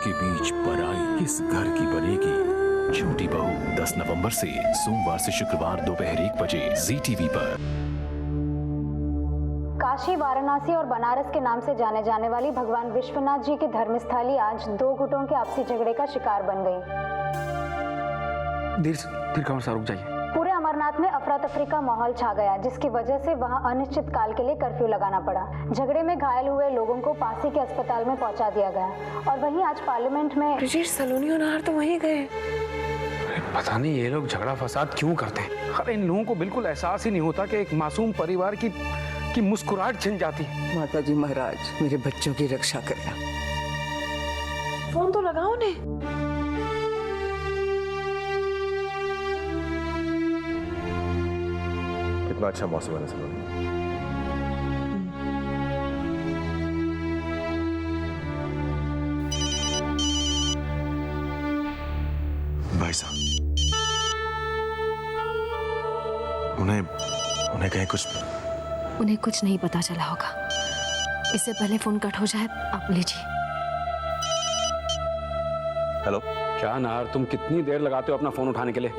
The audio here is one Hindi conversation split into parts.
के बीच पराई किस घर की बनेगी। छोटी बहू 10 नवंबर से सोमवार से शुक्रवार दोपहर 1 बजे ZTV पर। काशी, वाराणसी और बनारस के नाम से जाने जाने वाली भगवान विश्वनाथ जी की धर्मस्थली आज दो गुटों के आपसी झगड़े का शिकार बन गई। फिर कमर साहब रुक जाइए। पूरे अमरनाथ में अफरा तफरी का माहौल छा गया, जिसकी वजह से वहां अनिश्चित काल के लिए कर्फ्यू लगाना पड़ा। झगड़े में घायल हुए लोगों को पासी के अस्पताल में पहुंचा दिया गया। और वहीं आज पार्लियामेंट में ब्रिजेश, सलोनी और नाहर तो वहीं गए। पता नहीं ये लोग झगड़ा फसाद क्यों करते हैं। अरे इन लोगों को बिल्कुल एहसास ही नहीं होता कि एक मासूम परिवार की मुस्कुराहट छिन जाती है। माता जी महाराज, मेरे बच्चों की रक्षा करना। फोन तो लगाओ ने। कितना अच्छा मौसम है सलोनी। भाई साहब, उन्हें कहीं उन्हें कुछ नहीं पता चला होगा। इससे पहले फोन कट हो जाए, आप लीजिए। हेलो। क्या नार, तुम कितनी देर लगाते हो अपना फोन उठाने के लिए?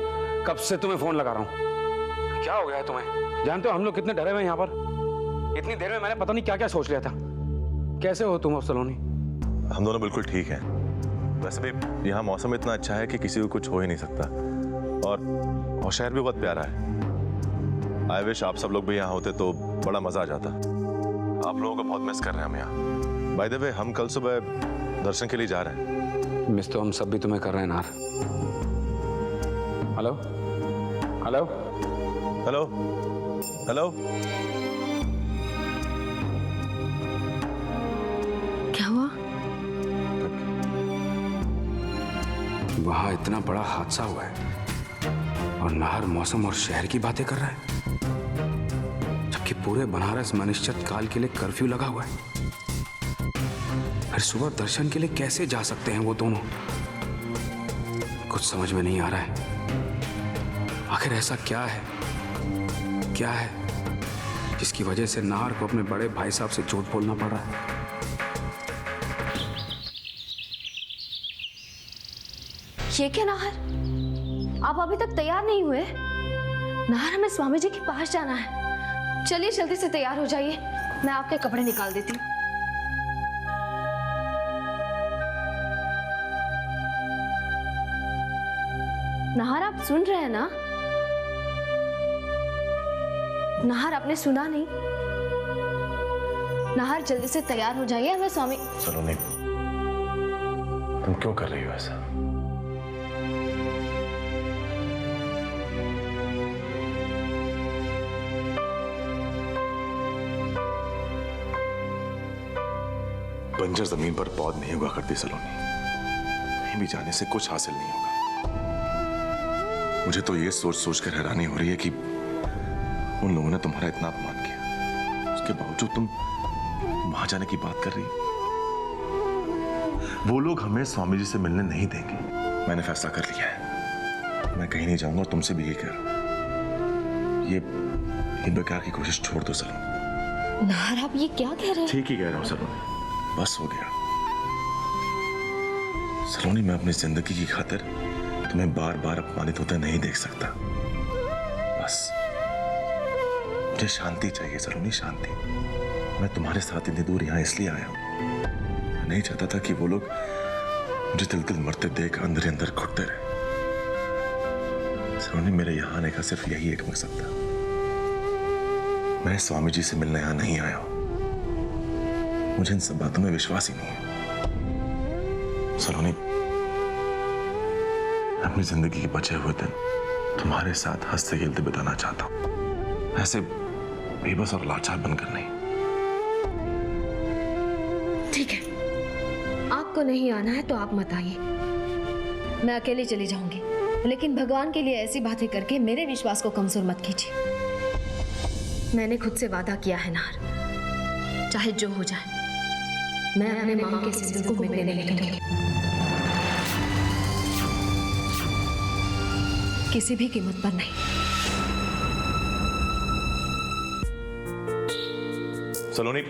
कब से तुम्हें फोन लगा रहा हूँ। क्या हो गया है तुम्हें? जानते हो हम लोग कितने डरे हुए हैं यहाँ पर। इतनी देर में मैंने पता नहीं क्या क्या सोच लिया था। कैसे हो तुम सलोनी? हम दोनों बिल्कुल ठीक हैं। वैसे भी यहाँ मौसम इतना अच्छा है कि किसी को कुछ हो ही नहीं सकता। और शहर भी बहुत प्यारा है। आई विश आप सब लोग भी यहाँ होते तो बड़ा मजा आ जाता। आप लोगों को बहुत मिस कर रहे हैं हम यहाँ। बाय द वे, हम कल सुबह दर्शन के लिए जा रहे हैं। मिस तो हम सब भी तुम्हें कर रहे हैं नार। Hello hello hello hello. क्या हुआ? वहां इतना बड़ा हादसा हुआ है और नाहर मौसम और शहर की बातें कर रहा है, जबकि पूरे बनारस में अनिश्चित काल के लिए कर्फ्यू लगा हुआ है। फिर सुबह दर्शन के लिए कैसे जा सकते हैं वो दोनों? कुछ समझ में नहीं आ रहा है। आखिर ऐसा क्या है जिसकी वजह से नाहर को अपने बड़े भाई साहब से झूठ बोलना पड़ रहा है? ये क्या नाहर, आप अभी तक तैयार नहीं हुए? नाहर, हमें स्वामी जी के पास जाना है। चलिए जल्दी से तैयार हो जाइए, मैं आपके कपड़े निकाल देती हूँ। नाहर, आप सुन रहे हैं ना? नाहर, आपने सुना नहीं? नाहर, जल्दी से तैयार हो जाइए, हमें स्वामी। सलोनी, तुम क्यों कर रही हो ऐसा? बंजर जमीन पर पौध नहीं उगा करती सलोनी। कहीं भी जाने से कुछ हासिल नहीं होगा। मुझे तो ये सोच सोच कर हैरानी हो रही है कि उन लोगों ने तुम्हारा इतना अपमान किया, उसके बावजूद तुम वहां जाने की बात कर रही हो। वो लोग हमें स्वामी जी से मिलने नहीं देंगे। मैंने फैसला कर लिया है, मैं कहीं नहीं जाऊंगा। तुमसे भी यही कह रहा हूं। ये बेकार की कोशिश छोड़ दो सलोनी। नाहर, आप ये क्या कह रहे हैं? ठीक ही कह रहा हूं सलोनी, बस हो गया। सलोनी, मैं अपनी जिंदगी की खातिर तुम्हें बार बार अपमानित होते नहीं देख सकता। बस मुझे शांति चाहिए सलोनी, शांति। मैं तुम्हारे साथ इतनी दूर यहाँ इसलिए आया हूं, मैं नहीं चाहता था कि वो लोग मुझे दिल दिल मरते देख अंदर अंदर घुटते रहे। सलोनी, मेरे यहाँ आने का सिर्फ यही एक मकसद था। मैं स्वामी जी से मिलने यहाँ नहीं आया हूं। मुझे इन सब बातों में विश्वास ही नहीं है। सलोनी, अपनी जिंदगी के बचे हुए दिन तुम्हारे साथ हंसते खेलते बिताना चाहता हूं, ऐसे बेबस और लाचार बनकर नहीं। ठीक है, आपको नहीं आना है तो आप मत आइए, मैं अकेले चली जाऊंगी। लेकिन भगवान के लिए ऐसी बातें करके मेरे विश्वास को कमजोर मत कीजिए। मैंने खुद से वादा किया है नाहर, चाहे जो हो जाए मैं अपने मां के सिंदूर को मिटने नहीं दूंगी, किसी भी कीमत पर नहीं। सलोनी,